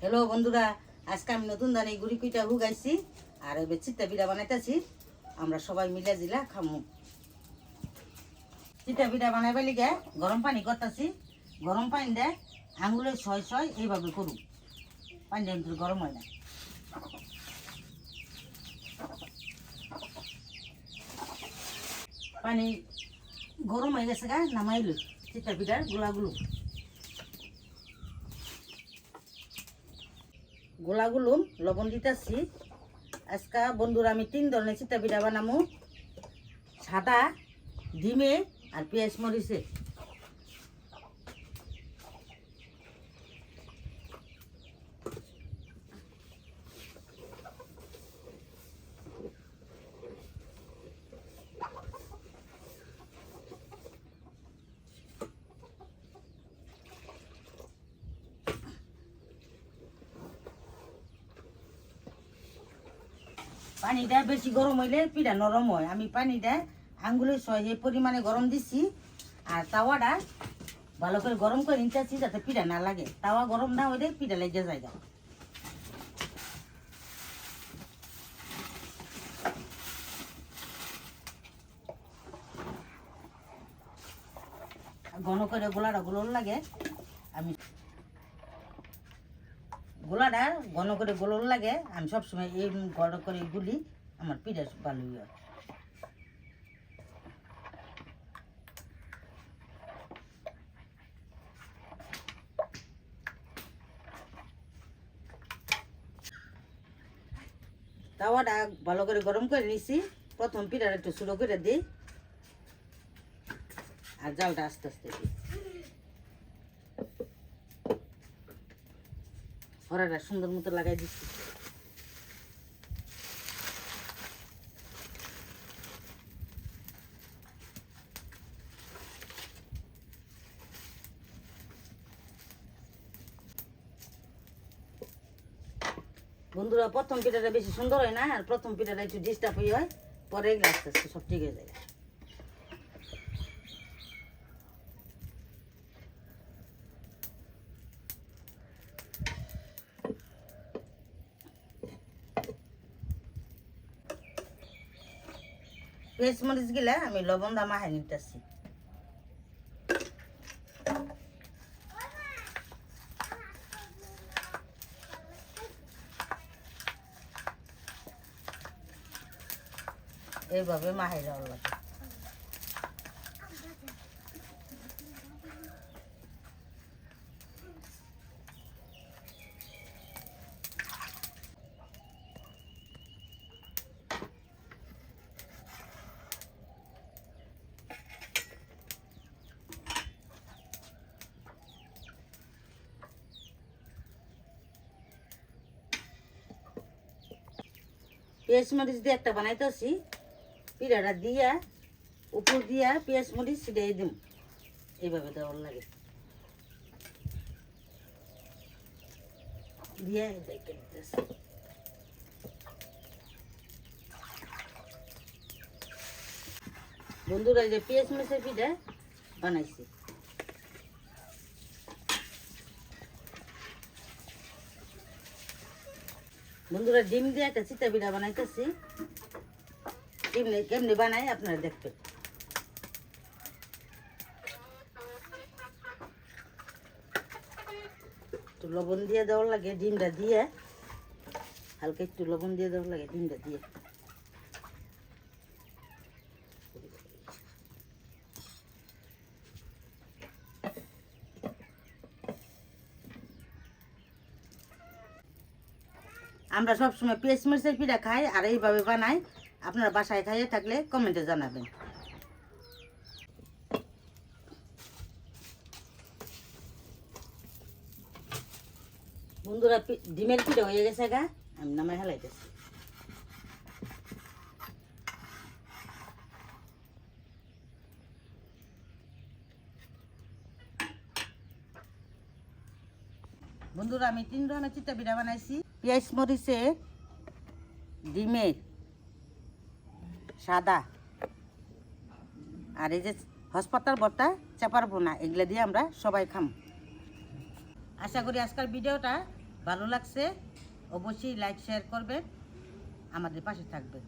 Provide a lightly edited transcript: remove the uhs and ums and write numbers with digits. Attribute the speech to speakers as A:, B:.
A: Hello বন্ধুরা, আজকে আমি নতুন দানে গুড়ি কুইটা হুগাইছি আর এবার চিত্তা পিঠা বানাইতেছি। আমরা সবাই মিলে জিলা খামু। চিত্তা পিঠা বানাইবার লিগে গরম পানি করতেছি। গরম পানি দেয় আঙুলের ছয় ছয় এইভাবে করুন। পানিটা কিন্তু গরম হয় না। পানি গরম হয়ে গেছে গা, নামাইল চিত্তা পিঠার গোলাগুলো। গোলাগুলো লবণ দিতেছি। আজকে বন্ধুরা আমি 3 ধরনের চিত্তা পিঠা বানামু, সাদা, ডিমে আর পেঁয়াজ মরিচে। পানিটা বেশি গরম হইলে পিঠা নরম হয়। আমি পানিটা আঙ্গুলের ছয় এই পরিমাণে গরম দিছি। আর তাওয়াটা ভালো করে গরম করে নিতেছি যাতে পিঠা না লাগে। তাওয়া গরম না হইলে পিঠা লেগে যায়। ঘন করে গোলাটা গোলন লাগে। আমি গোলাটা ঘন করে গোলন লাগে। আমি সবসময় এই ঘন করে গুলি, আমার পিঠা ভালো হয়। তাওয়াটা ভালো করে গরম করে নিছি। প্রথম পিঠাটা একটু ছোটো করে দিই আর জালটা আস্তে আস্তে দিই। হরাটা সুন্দর মতো লাগাই দিচ্ছি। বন্ধুরা, প্রথম পিঠাটা বেশি সুন্দর হয় না, আর প্রথম পিঠাটা একটু ডিস্টার্ব হয়ে হয়, পরে এগুলো আস্তে আস্তে সব ঠিক হয়ে যায়। পেঁয়াজ মরিচ গিলা আমি লবণ দা মাখাই নিতেছি। এইভাবে মাখাই দেওয়ার লাগে। পেঁয়াজ মরিচ দিয়ে একটা বানাইতেছি। পিঠাটা দিয়া উপর দিয়া পেঁয়াজ মরিচ ছিটাই দিম। এইভাবে দেওয়ার লাগে দিয়া দেখে দিতেছি। বন্ধুরা, যে পেঁয়াজ মরিচের পিঠা বানাইছি। বন্ধুরা, ডিম দিয়ে একটা চিতা পিঠা বানাইতেছি। কেমনি বানাই আপনারা দেখবেন। একটু লবণ দিয়ে দেওয়ার লাগে ডিমটা দিয়ে, হালকা একটু লবণ দিয়ে দেওয়ার লাগে ডিমটা দিয়ে। আমরা সবসময় পেঁয়াজ মরিচের পিঠা খাই আর এইভাবে বানাই। আপনারা বাসায় খাইয়ে থাকলে কমেন্টে জানাবেন। বন্ধুরা, ডিমের পিঠা হয়ে গেছে গা, আমি নামাই হেলাইতেছি। বন্ধুরা, আমি 3 ধরনের চিত্তা পিঠা বানাইছি। পেঁয়াজ মরিচে, ডিমের, সাদা আর এই যে হসপাতাল ভর্তা, চাপার বোনা, এগুলো দিয়ে আমরা সবাই খাম। আশা করি আজকের ভিডিওটা ভালো লাগছে অবশ্যই লাইক শেয়ার করবেন, আমাদের পাশে থাকবেন।